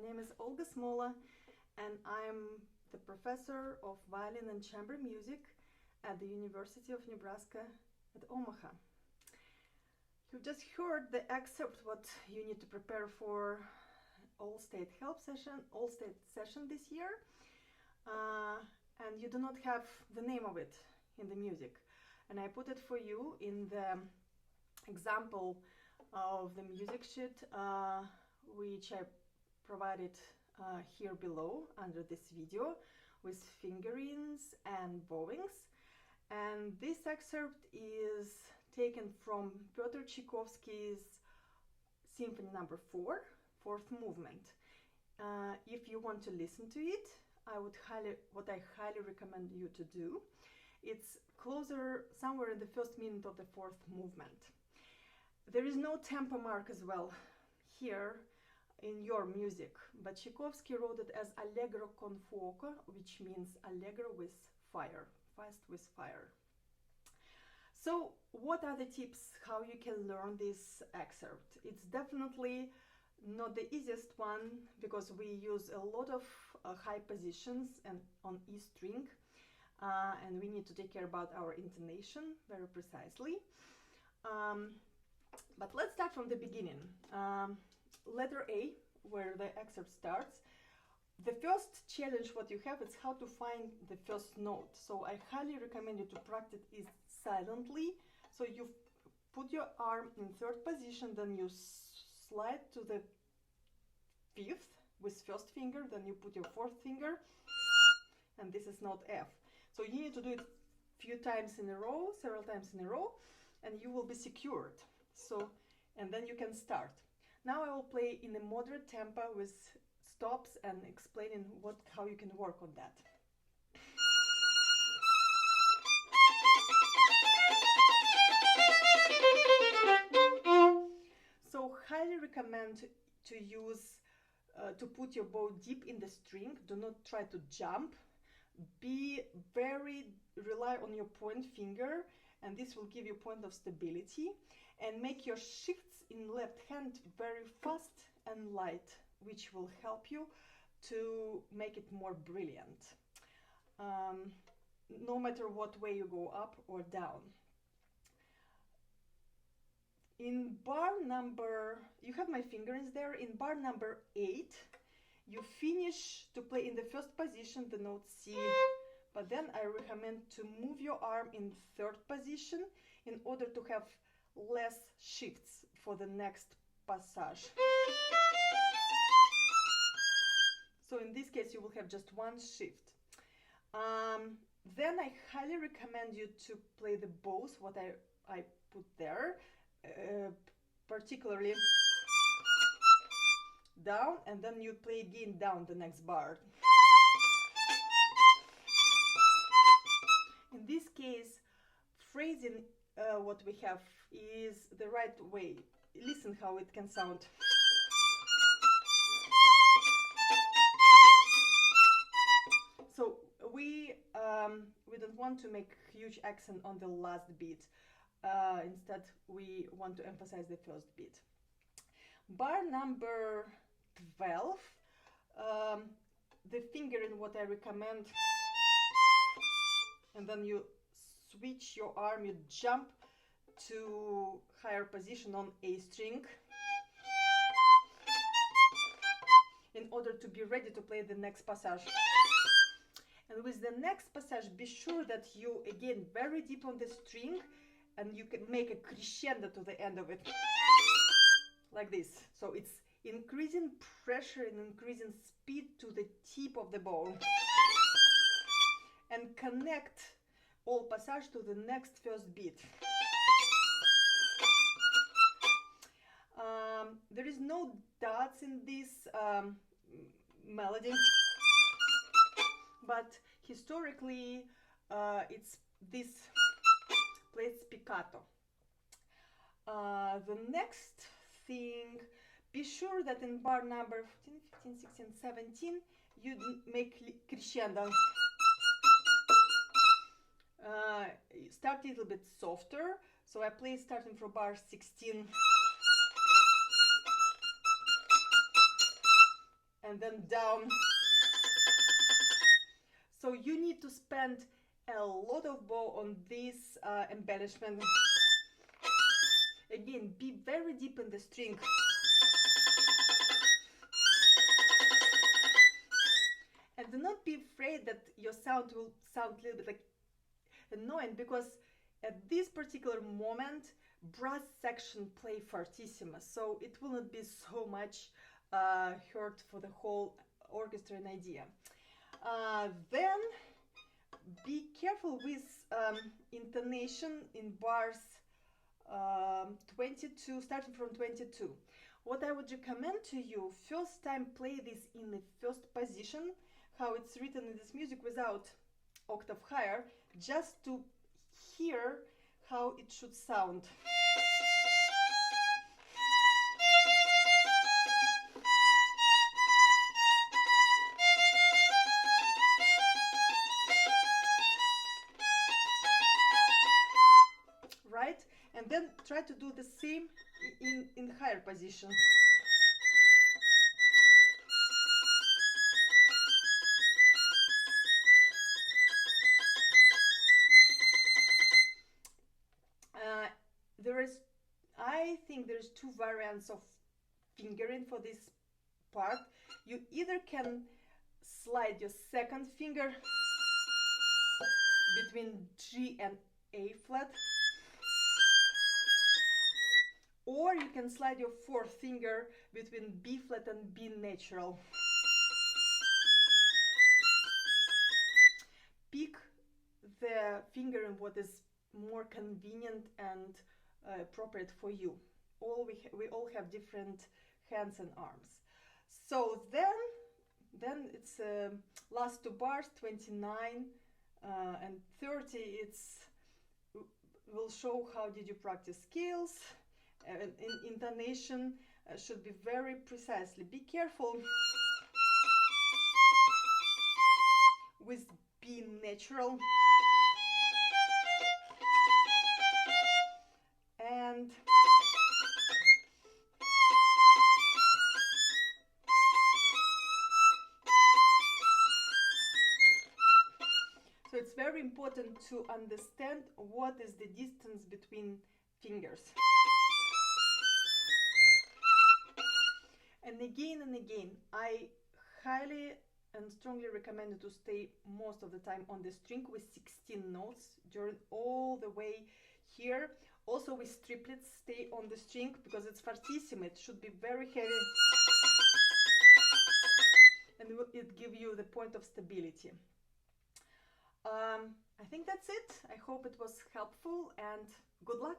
My name is Olga Smola, and I'm the professor of violin and chamber music at the University of Nebraska at Omaha. You just heard the excerpt what you need to prepare for all-state session this year, and you do not have the name of it in the music. And I put it for you in the example of the music sheet, which I provided here below under this video with fingerings and bowings. And this excerpt is taken from Piotr Tchaikovsky's Symphony number 4, fourth movement. If you want to listen to it, what I highly recommend you to do, it's closer somewhere in the first minute of the fourth movement. There is no tempo mark as well here in your music, but Tchaikovsky wrote it as allegro con fuoco, which means allegro with fire, fast with fire. So what are the tips how you can learn this excerpt? It's definitely not the easiest one because we use a lot of high positions and on E string, and we need to take care about our intonation very precisely. But let's start from the beginning. Letter A, where the excerpt starts. The first challenge what you have is how to find the first note. So I highly recommend you to practice it silently. So you put your arm in third position, then you slide to the fifth with first finger, then you put your fourth finger, and this is note F. So you need to do it few times in a row, several times in a row, and you will be secured. So, and then you can start. Now I will play in a moderate tempo with stops and explaining how you can work on that. So highly recommend to use to put your bow deep in the string. Do not try to jump. Rely on your point finger, and this will give you point of stability, and make your shifts in left hand very fast and light, which will help you to make it more brilliant, no matter what way you go, up or down. In bar number, you have my fingerings there, in bar number 8, you finish to play in the first position the note C, but then I recommend to move your arm in third position in order to have less shifts for the next passage. So in this case you will have just one shift. Then I highly recommend you to play the bows, what I put there, particularly down, and then you play again down the next bar. In this case, phrasing what we have is the right way. Listen how it can sound. So we don't want to make huge accent on the last beat. Instead, we want to emphasize the first beat. Bar number 12, the fingering what I recommend, and then you switch your arm, you jump to higher position on A string in order to be ready to play the next passage. And with the next passage, be sure that you again very deep on the string, and you can make a crescendo to the end of it, like this. So it's increasing pressure and increasing speed to the tip of the bow, and connect all passage to the next first beat. There is no dots in this melody, but historically it's this plays spiccato. The next thing, be sure that in bar number 14, 15, 16, 17 you make crescendo. Start a little bit softer, so I play starting from bar 16 and then down. So you need to spend a lot of bow on this embellishment. Again, be very deep in the string. And do not be afraid that your sound will sound a little bit like annoying, because at this particular moment brass section play fortissimo, so it will not be so much heard for the whole orchestra and idea. Then be careful with intonation in bars 22, starting from 22. What I would recommend to you, first time play this in the first position, how it's written in this music without octave higher, just to hear how it should sound. Right? And then try to do the same in higher position. I think there's two variants of fingering for this part. You either can slide your second finger between G and A flat, or you can slide your fourth finger between B flat and B natural. Pick the finger in what is more convenient and appropriate for you. We all have different hands and arms. So then it's last two bars, 29 and 30. Will show how did you practice scales. In intonation should be very precisely. Be careful with B natural. And so it's very important to understand what is the distance between fingers. And again, I highly and strongly recommend you to stay most of the time on the string with 16 notes during all the way here. Also with triplets, stay on the string because it's fortissimo. It should be very heavy and it gives you the point of stability. I think that's it. I hope it was helpful and good luck.